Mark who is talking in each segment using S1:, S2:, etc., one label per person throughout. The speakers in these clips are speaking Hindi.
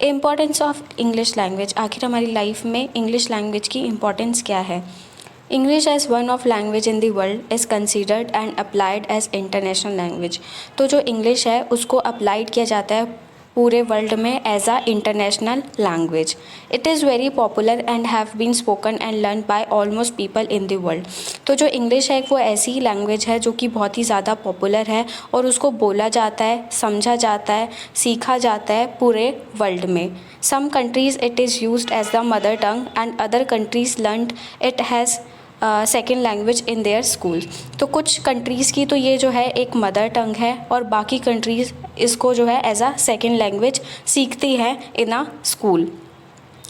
S1: इम्पॉर्टेंस ऑफ इंग्लिश लैंग्वेज, आखिर हमारी लाइफ में इंग्लिश लैंग्वेज की इम्पॉर्टेंस क्या है। English as one of language in the world is considered and applied as international language. तो जो इंग्लिश है उसको अप्लाइड किया जाता है पूरे वर्ल्ड में as a international language. It is very popular and have been spoken and learn by almost people in the world. तो जो इंग्लिश है वो ऐसी लैंग्वेज है जो कि बहुत ही ज़्यादा पॉपुलर है और उसको बोला जाता है, समझा जाता है, सीखा जाता है पूरे वर्ल्ड में। Some countries it is used as the mother tongue and other countries learned it has second language in their school. तो कुछ कंट्रीज़ की तो ये जो है एक मदर टंग है और बाकी कंट्रीज़ इसको जो है एज आ सेकेंड लैंग्वेज सीखती है in a school.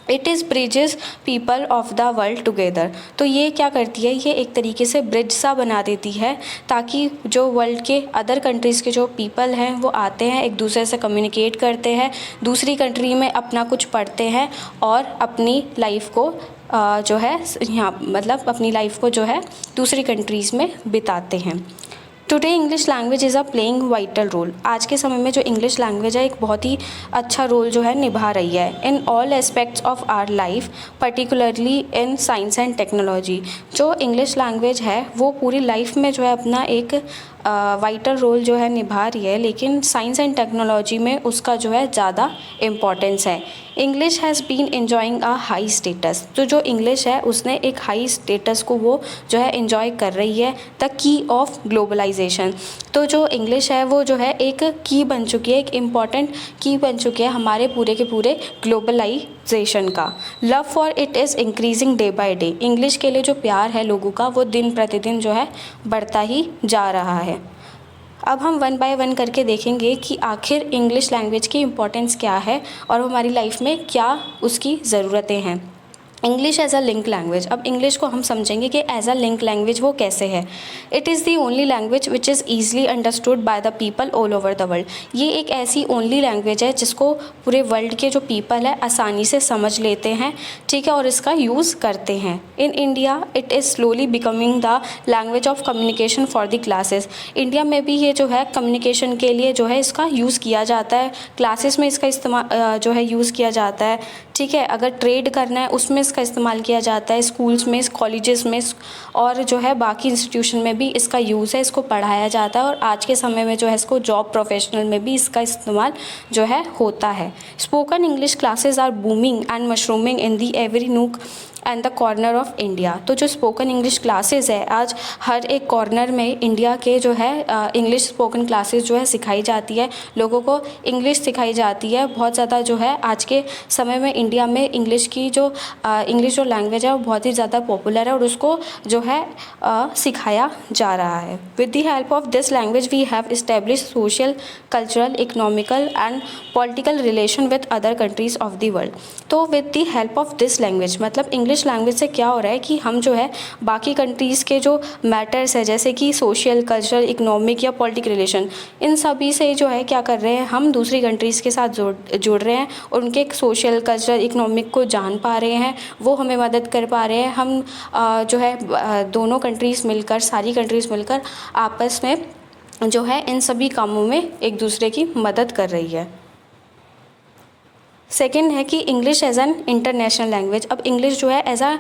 S1: It is bridges people of the world together. तो ये क्या करती है, ये एक तरीके से ब्रिज सा बना देती है ताकि जो वर्ल्ड के अदर कंट्रीज़ के जो पीपल हैं वो आते हैं, एक दूसरे से कम्युनिकेट करते हैं, दूसरी कंट्री में अपना कुछ पढ़ते हैं और अपनी लाइफ को जो है यहाँ मतलब अपनी लाइफ को जो है दूसरी कंट्रीज़ में बिताते हैं। Today English language is a playing vital role. आज के समय में जो इंग्लिश लैंग्वेज है एक बहुत ही अच्छा रोल जो है निभा रही है in all aspects of our life, particularly in science and technology. जो इंग्लिश लैंग्वेज है वो पूरी लाइफ में जो है अपना एक वाइटल रोल जो है निभा रही है, लेकिन साइंस एंड टेक्नोलॉजी में उसका जो है ज़्यादा इम्पॉर्टेंस है। English has been enjoying a high status. तो जो इंग्लिश है उसने एक हाई स्टेटस को वो जो है इन्जॉय कर रही है। The key of globalisation. तो जो इंग्लिश है वो जो है एक की बन चुकी है, एक इम्पॉर्टेंट की बन चुकी है हमारे पूरे के पूरे ग्लोबलाइजेशन का। Love for it is increasing day by day. English के लिए जो प्यार है लोगों का वो दिन प्रतिदिन जो है बढ़ता ही जा रहा है। अब हम वन बाय वन करके देखेंगे कि आखिर इंग्लिश लैंग्वेज की इम्पोर्टेंस क्या है और हमारी लाइफ में क्या उसकी ज़रूरतें हैं। English as a link language. अब इंग्लिश को हम समझेंगे कि एज अ लिंक लैंग्वेज वो कैसे है। It is the only language which is easily understood by the people all over the world. ये एक ऐसी ओनली लैंग्वेज है जिसको पूरे वर्ल्ड के जो पीपल है आसानी से समझ लेते हैं, ठीक है, और इसका यूज़ करते हैं। In India it is slowly becoming the language of communication for the classes. India में भी ये जो है कम्युनिकेशन के लिए जो है इसका यूज़ किया जाता है, क्लासेस में इसका इस्तेमाल जो है यूज़ किया जाता है, ठीक है। अगर ट्रेड करना है उसमें इसका इस्तेमाल किया जाता है, स्कूल्स में, कॉलेजेस में और जो है बाकी इंस्टीट्यूशन में भी इसका यूज़ है, इसको पढ़ाया जाता है और आज के समय में जो है इसको जॉब प्रोफेशनल में भी इसका इस्तेमाल जो है होता है। Spoken English classes are booming and mushrooming in the every nook and the corner of India. तो जो स्पोकन इंग्लिश क्लासेस है आज हर एक कॉर्नर में इंडिया के जो है इंग्लिश स्पोकन क्लासेस जो है सिखाई जाती है, लोगों को इंग्लिश सिखाई जाती है। बहुत ज़्यादा जो है आज के समय में इंडिया में इंग्लिश की जो इंग्लिश जो लैंग्वेज है वो बहुत ही ज़्यादा पॉपुलर है और उसको जो है सिखाया जा रहा है। With the help of this language we have establish social, cultural, economical and political relation with other countries of the world. तो with the help of this language मतलब इंग्लिश लैंग्वेज से क्या हो रहा है कि हम जो है बाकी कंट्रीज़ के जो मैटर्स है जैसे कि सोशल, कल्चरल, इकोनॉमिक या पॉलिटिकल रिलेशन, इन सभी से जो है क्या कर रहे हैं, हम दूसरी कंट्रीज़ के साथ जुड़ रहे हैं और उनके सोशल, कल्चरल, इकोनॉमिक को जान पा रहे हैं, वो हमें मदद कर पा रहे हैं। हम जो है दोनों कंट्रीज़ मिलकर, सारी कंट्रीज़ मिलकर आपस में जो है इन सभी कामों में एक दूसरे की मदद कर रही है। सेकेंड है कि English as an international language. अब इंग्लिश जो है एज आ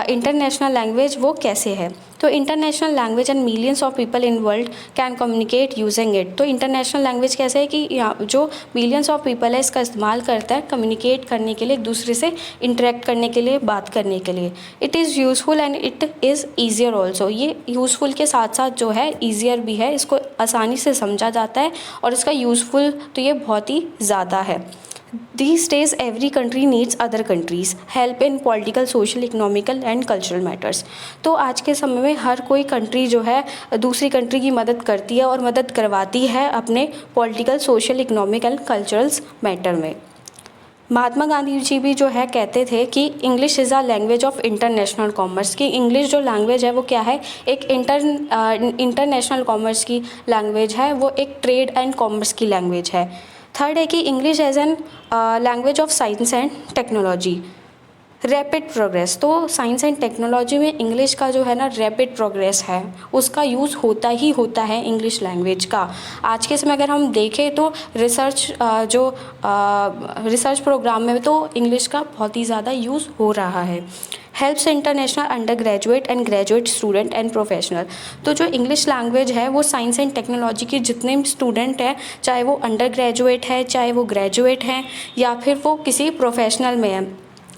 S1: इंटरनेशनल लैंग्वेज वो कैसे है, तो international language and millions of people in world can communicate using it. तो इंटरनेशनल लैंग्वेज कैसे है कि यहाँ जो मिलियंस ऑफ पीपल है इसका इस्तेमाल करता है कम्युनिकेट करने के लिए, एक दूसरे से इंटरेक्ट करने के लिए, बात करने के लिए। It is useful and it is easier also. ये यूज़फुल के साथ साथ जो है ईजियर भी है, इसको आसानी से समझा जाता है और इसका यूज़फुल तो ये बहुत ही ज़्यादा है। These days every country needs other countries help in political, social, economical and cultural matters। तो आज के समय में हर कोई कंट्री जो है दूसरी कंट्री की मदद करती है और मदद करवाती है अपने political, social, economic and cultural matter में। महात्मा गांधी जी भी जो है कहते थे कि English is a language of international commerce. कि इंग्लिश जो लैंग्वेज है वो क्या है, एक इंटरनेशनल कॉमर्स की लैंग्वेज है, वो एक ट्रेड एंड कॉमर्स की लैंग्वेज है। थर्ड है कि English as an language of science and technology. Rapid progress, तो साइंस एंड टेक्नोलॉजी में इंग्लिश का जो है ना रैपिड प्रोग्रेस है, उसका यूज़ होता ही होता है इंग्लिश लैंग्वेज का। आज के समय अगर हम देखें तो रिसर्च प्रोग्राम में तो इंग्लिश का बहुत ही ज़्यादा यूज़ हो रहा है। Helps international under graduate and graduate student and professional, तो जो इंग्लिश लैंग्वेज है वो साइंस एंड टेक्नोलॉजी के जितने भी स्टूडेंट हैं, चाहे वो अंडर ग्रेजुएट है, चाहे वो ग्रेजुएट हैं, या फिर वो किसी प्रोफेशनल में है,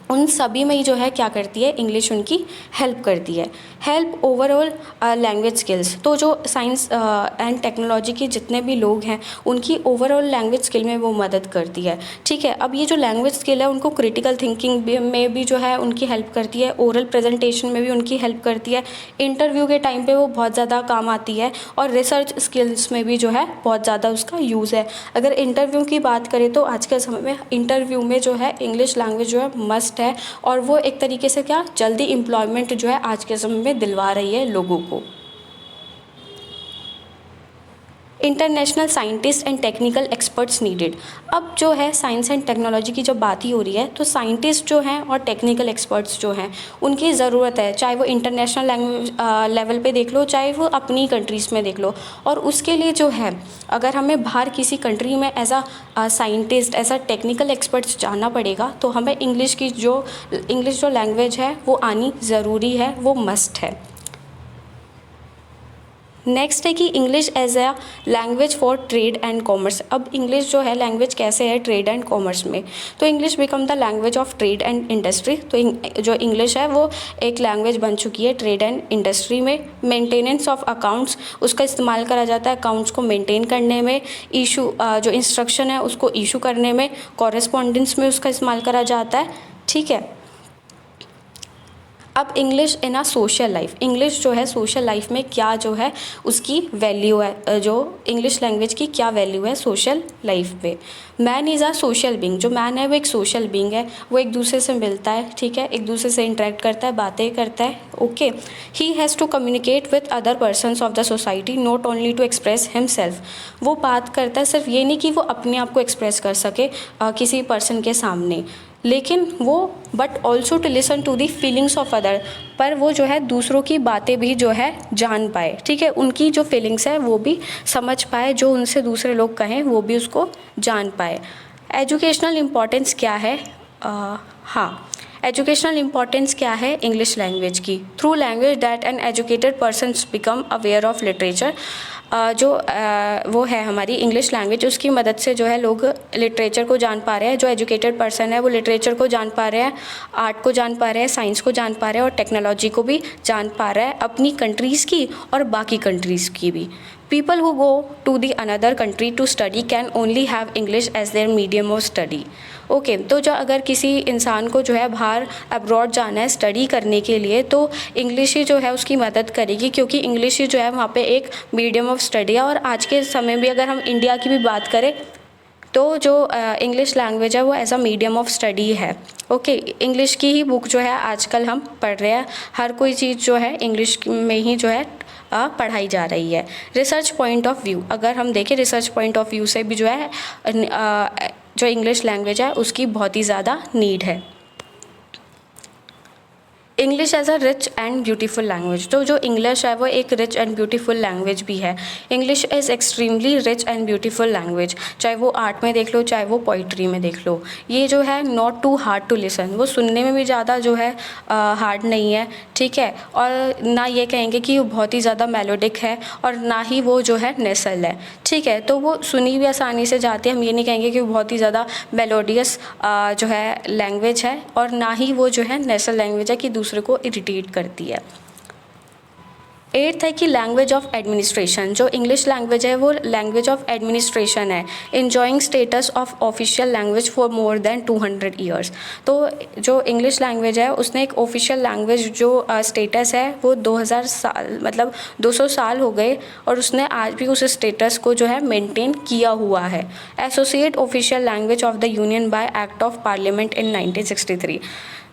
S1: उन सभी में ही जो है क्या करती है, इंग्लिश उनकी हेल्प करती है। हेल्प ओवरऑल लैंग्वेज स्किल्स, तो जो साइंस एंड टेक्नोलॉजी के जितने भी लोग हैं उनकी ओवरऑल लैंग्वेज स्किल में वो मदद करती है। ठीक है, अब ये जो लैंग्वेज स्किल है उनको क्रिटिकल थिंकिंग में भी जो है उनकी हेल्प करती है, ओरल प्रेजेंटेशन में भी उनकी हेल्प करती है, इंटरव्यू के टाइम पे वो बहुत ज़्यादा काम आती है, और रिसर्च स्किल्स में भी जो है बहुत ज़्यादा उसका यूज़ है। अगर इंटरव्यू की बात करें तो आज के समय में इंटरव्यू में जो है इंग्लिश लैंग्वेज जो है मस्ट है, और वो एक तरीके से क्या जल्दी एम्प्लॉयमेंट जो है आज के समय में दिलवा रही है लोगों को। International scientist and technical experts needed, अब जो है साइंस एंड टेक्नोलॉजी की जब बात ही हो रही है तो साइंटिस्ट जो हैं और टेक्निकल एक्सपर्ट्स जो हैं उनकी ज़रूरत है, चाहे वो इंटरनेशनल लैंग्वेज लेवल पे देख लो, चाहे वो अपनी कंट्रीज़ में देख लो। और उसके लिए जो है अगर हमें बाहर किसी कंट्री में as a scientist, as a technical experts जाना पड़ेगा तो हमें इंग्लिश जो लैंग्वेज है वो आनी ज़रूरी है, वो मस्ट है। नेक्स्ट है कि English as a language for trade and commerce, अब इंग्लिश जो है लैंग्वेज कैसे है ट्रेड एंड कॉमर्स में, तो English become the language of trade and industry, तो जो इंग्लिश है वो एक लैंग्वेज बन चुकी है ट्रेड एंड इंडस्ट्री में। मेंटेनेंस ऑफ अकाउंट्स, उसका इस्तेमाल करा जाता है अकाउंट्स को मेंटेन करने में, इशू जो इंस्ट्रक्शन है उसको इशू करने में, कॉरेस्पॉन्डेंस में उसका इस्तेमाल करा जाता है। ठीक है, अब English in a social life, English जो है सोशल लाइफ में क्या जो है उसकी वैल्यू है, जो इंग्लिश लैंग्वेज की क्या वैल्यू है सोशल लाइफ पे। Man is a social being, जो मैन है वो एक सोशल बीइंग है, वो एक दूसरे से मिलता है, ठीक है, एक दूसरे से इंटरेक्ट करता है, बातें करता है। Okay, he has to communicate with other persons of the society not only to express himself, वो बात करता है सिर्फ ये नहीं कि वो अपने आप को एक्सप्रेस कर सके किसी पर्सन के सामने, लेकिन वो but also to listen to the feelings of other, पर वो जो है दूसरों की बातें भी जो है जान पाए, ठीक है, उनकी जो फीलिंग्स है वो भी समझ पाए, जो उनसे दूसरे लोग कहें वो भी उसको जान पाए। एजुकेशनल इम्पॉर्टेंस क्या है, हाँ, एजुकेशनल इम्पॉर्टेंस क्या है इंग्लिश लैंग्वेज की, through language that an educated persons become aware of literature, वो है हमारी इंग्लिश लैंग्वेज, उसकी मदद से जो है लोग लिटरेचर को जान पा रहे हैं, जो एजुकेटेड पर्सन है वो लिटरेचर को जान पा रहे हैं, आर्ट को जान पा रहे हैं, साइंस को जान पा रहे हैं और टेक्नोलॉजी को भी जान पा रहा है, अपनी कंट्रीज़ की और बाकी कंट्रीज़ की भी। People who go to the another country to study can only have English as their medium of study. Okay, तो जो अगर किसी इंसान को जो है बाहर अब्रॉड जाना है स्टडी करने के लिए तो इंग्लिश ही जो है उसकी मदद करेगी, क्योंकि इंग्लिश ही जो है वहाँ पे एक मीडियम ऑफ स्टडी है। और आज के समय में अगर हम इंडिया की भी बात करें तो जो इंग्लिश लैंग्वेज है वो as a medium of study है। ओके, इंग्लिश की ही बुक जो है आजकल हम पढ़ रहे हैं, हर कोई चीज़ जो है इंग्लिश में ही जो है पढ़ाई जा रही है। रिसर्च पॉइंट ऑफ व्यू, अगर हम देखें रिसर्च पॉइंट ऑफ व्यू से भी जो है जो इंग्लिश लैंग्वेज है उसकी बहुत ही ज़्यादा नीड है। English as a rich and beautiful language, तो जो इंग्लिश है वो एक रिच एंड ब्यूटीफुल लैंग्वेज भी है। English is extremely rich and beautiful language, चाहे वो आर्ट में देख लो चाहे वो पोइट्री में देख लो। ये जो है not too hard to listen, वो सुनने में भी ज़्यादा जो है हार्ड नहीं है, ठीक है, और ना ये कहेंगे कि वो बहुत ही ज़्यादा मेलोडिक है और ना ही वो जो है नेसल है, ठीक है, तो वो सुनी भी आसानी से जाती है। हम ये नहीं कहेंगे कि वो बहुत ही ज़्यादा मेलोडियस जो है लैंग्वेज है और ना ही वो जो है नेसल लैंग्वेज है कि दूसरे को इरिटेट करती है। एट्थ है कि लैंग्वेज ऑफ एडमिनिस्ट्रेशन, जो इंग्लिश लैंग्वेज है वो लैंग्वेज ऑफ एडमिनिस्ट्रेशन है, enjoying status of official language for more than 200 years. तो जो इंग्लिश लैंग्वेज है उसने एक ऑफिशियल लैंग्वेज जो स्टेटस है वो 2000 साल मतलब 200 साल हो गए और उसने आज भी उस स्टेटस को जो है मेंटेन किया हुआ है। Associate official language of the union bye act of parliament in 1963,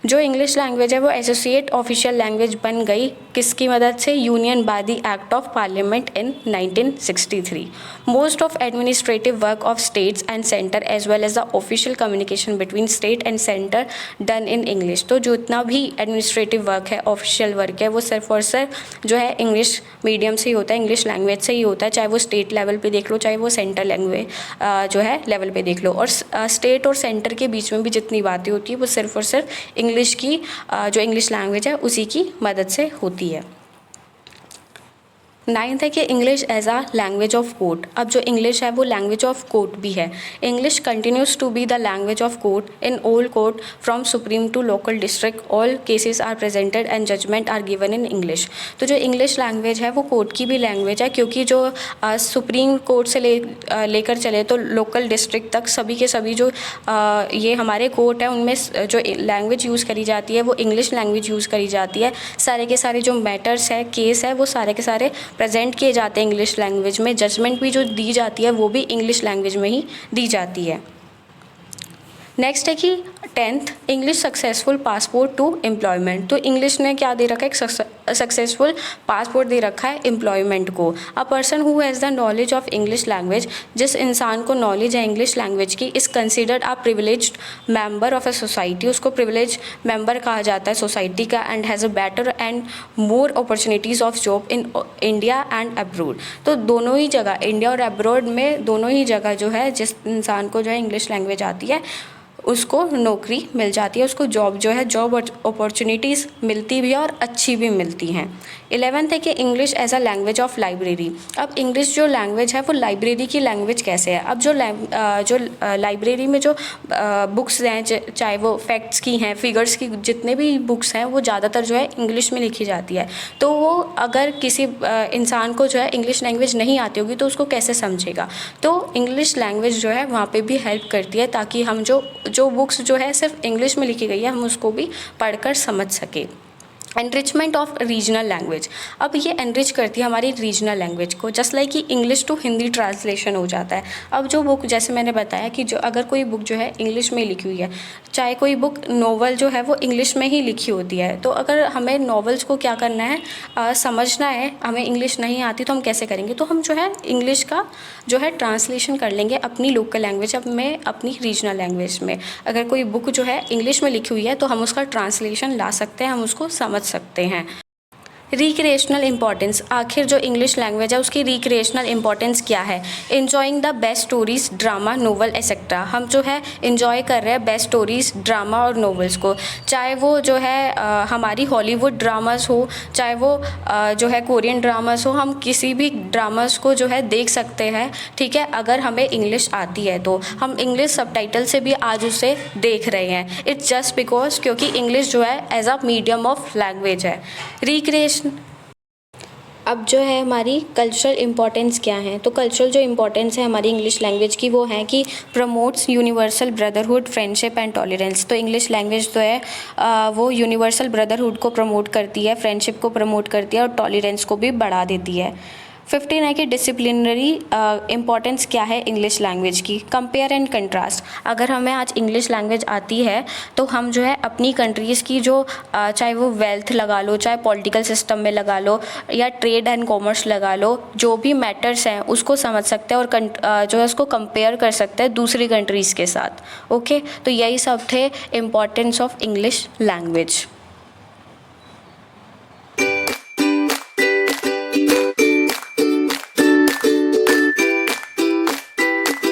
S1: जो इंग्लिश लैंग्वेज है वो एसोसिएट ऑफिशियल लैंग्वेज बन गई किसकी मदद से? Union by the act of parliament in 1963। Most of administrative work of states and centre as well as the official communication between state and centre done in English. तो जितना भी एडमिनिस्ट्रेटिव वर्क है, ऑफिशियल वर्क है, वो सिर्फ और सिर्फ जो है इंग्लिश मीडियम से ही होता है, इंग्लिश लैंग्वेज से ही होता है, चाहे वो स्टेट लेवल पे देख लो, चाहे वो सेंटर लैंग्वेज जो है लेवल पे देख लो। और स्टेट और सेंटर के बीच में भी जितनी बातें होती है वो सिर्फ और सिर्फ इंग्लिश की जो इंग्लिश लैंग्वेज है उसी की मदद से होती है। 9th है कि English as a language of court. अब जो इंग्लिश है वो लैंग्वेज ऑफ कोर्ट भी है। English continues to be the language of court in all court from supreme to local district. All cases are presented and judgment are given in English. तो जो इंग्लिश लैंग्वेज है वो कोर्ट की भी लैंग्वेज है, क्योंकि जो सुप्रीम कोर्ट से लेकर चले तो लोकल डिस्ट्रिक्ट तक सभी के सभी जो ये हमारे कोर्ट है उनमें जो लैंग्वेज यूज़ करी जाती है वो इंग्लिश लैंग्वेज यूज़ करी जाती है। सारे के सारे जो मैटर्स है, केस है, वो सारे के सारे प्रेजेंट किए जाते हैं इंग्लिश लैंग्वेज में। जजमेंट भी जो दी जाती है वो भी इंग्लिश लैंग्वेज में ही दी जाती है। नेक्स्ट है कि 10th English successful passport to employment. तो इंग्लिश ने क्या दे रखा है? एक सक्सेसफुल पासपोर्ट दे रखा है एम्प्लॉयमेंट को। A person who has the knowledge of English language, जिस इंसान को नॉलेज है इंग्लिश लैंग्वेज की, is considered a privileged member of a society. उसको प्रिविलेज मेंबर कहा जाता है सोसाइटी का। And has a better and more opportunities of job in India and abroad. तो दोनों ही जगह, इंडिया और अब्रोड में दोनों ही जगह जो है जिस इंसान को जो है इंग्लिश लैंग्वेज आती है उसको नौकरी मिल जाती है, उसको जॉब जो है जॉब अपॉर्चुनिटीज़ मिलती भी है और अच्छी भी मिलती हैं। 11th है कि English as a language of library. अब इंग्लिश जो लैंग्वेज है वो लाइब्रेरी की लैंग्वेज कैसे है? अब जो लाइब्रेरी में जो बुक्स हैं, चाहे वो फैक्ट्स की हैं, फिगर्स की, जितने भी बुक्स हैं वो ज़्यादातर जो है इंग्लिश में लिखी जाती है। तो वो अगर किसी इंसान को जो है इंग्लिश लैंग्वेज नहीं आती होगी तो उसको कैसे समझेगा? तो इंग्लिश लैंग्वेज जो है वहाँ पे भी हेल्प करती है ताकि हम जो बुक्स जो है सिर्फ इंग्लिश में लिखी गई है हम उसको भी पढ़कर समझ सकें। Enrichment of regional language. अब ये एनरिच करती है हमारी रीजनल लैंग्वेज को, जस्ट लाइक कि इंग्लिश टू हिंदी ट्रांसलेशन हो जाता है। अब जो बुक, जैसे मैंने बताया कि जो अगर कोई बुक जो है इंग्लिश में लिखी हुई है, चाहे कोई बुक नॉवल जो है वो इंग्लिश में ही लिखी होती है, तो अगर हमें नॉवेल्स को क्या करना है, समझना है, हमें इंग्लिश नहीं आती तो हम कैसे करेंगे? तो हम जो है इंग्लिश का जो है ट्रांसलेशन कर लेंगे अपनी लोकल लैंग्वेज में, अपनी रीजनल लैंग्वेज में। अगर कोई बुक जो है इंग्लिश में लिखी हुई है तो हम उसका ट्रांसलेशन ला सकते हैं, हम उसको समझ सकते हैं। Recreational importance. आखिर जो इंग्लिश लैंग्वेज है उसकी रिक्रिएशनल इंपॉर्टेंस क्या है? Enjoying the best stories, drama, novel etcetera. हम जो है इन्जॉय कर रहे हैं बेस्ट स्टोरीज, ड्रामा और नोवेल्स को, चाहे वो जो है हमारी हॉलीवुड ड्रामास हो, चाहे वो जो है कोरियन ड्रामास हो, हम किसी भी ड्रामास को जो है देख सकते हैं, ठीक है, अगर हमें इंग्लिश आती है तो। हम इंग्लिश सबटाइटल से भी आज उसे देख रहे हैं। इट्स जस्ट बिकॉज क्योंकि इंग्लिश जो है as a medium of language है। रिक्रिएशन। अब जो है हमारी कल्चरल इम्पॉर्टेंस क्या है? तो कल्चरल जो इम्पॉर्टेंस है हमारी इंग्लिश लैंग्वेज की वो है कि promotes universal brotherhood, friendship and tolerance. तो इंग्लिश लैंग्वेज जो है वो यूनिवर्सल ब्रदरहुड को प्रमोट करती है, फ्रेंडशिप को प्रमोट करती है और टॉलरेंस को भी बढ़ा देती है। 15 है कि डिसिप्लिनरी इम्पॉर्टेंस क्या है इंग्लिश लैंग्वेज की? Compare and contrast. अगर हमें आज इंग्लिश लैंग्वेज आती है तो हम जो है अपनी कंट्रीज़ की जो चाहे वो वेल्थ लगा लो, चाहे पॉलिटिकल सिस्टम में लगा लो, या ट्रेड एंड कॉमर्स लगा लो, जो भी मैटर्स हैं उसको समझ सकते हैं और जो है उसको कंपेयर कर सकते हैं दूसरी कंट्रीज़ के साथ। ओके, तो यही सब थे इम्पॉर्टेंस ऑफ इंग्लिश लैंग्वेज।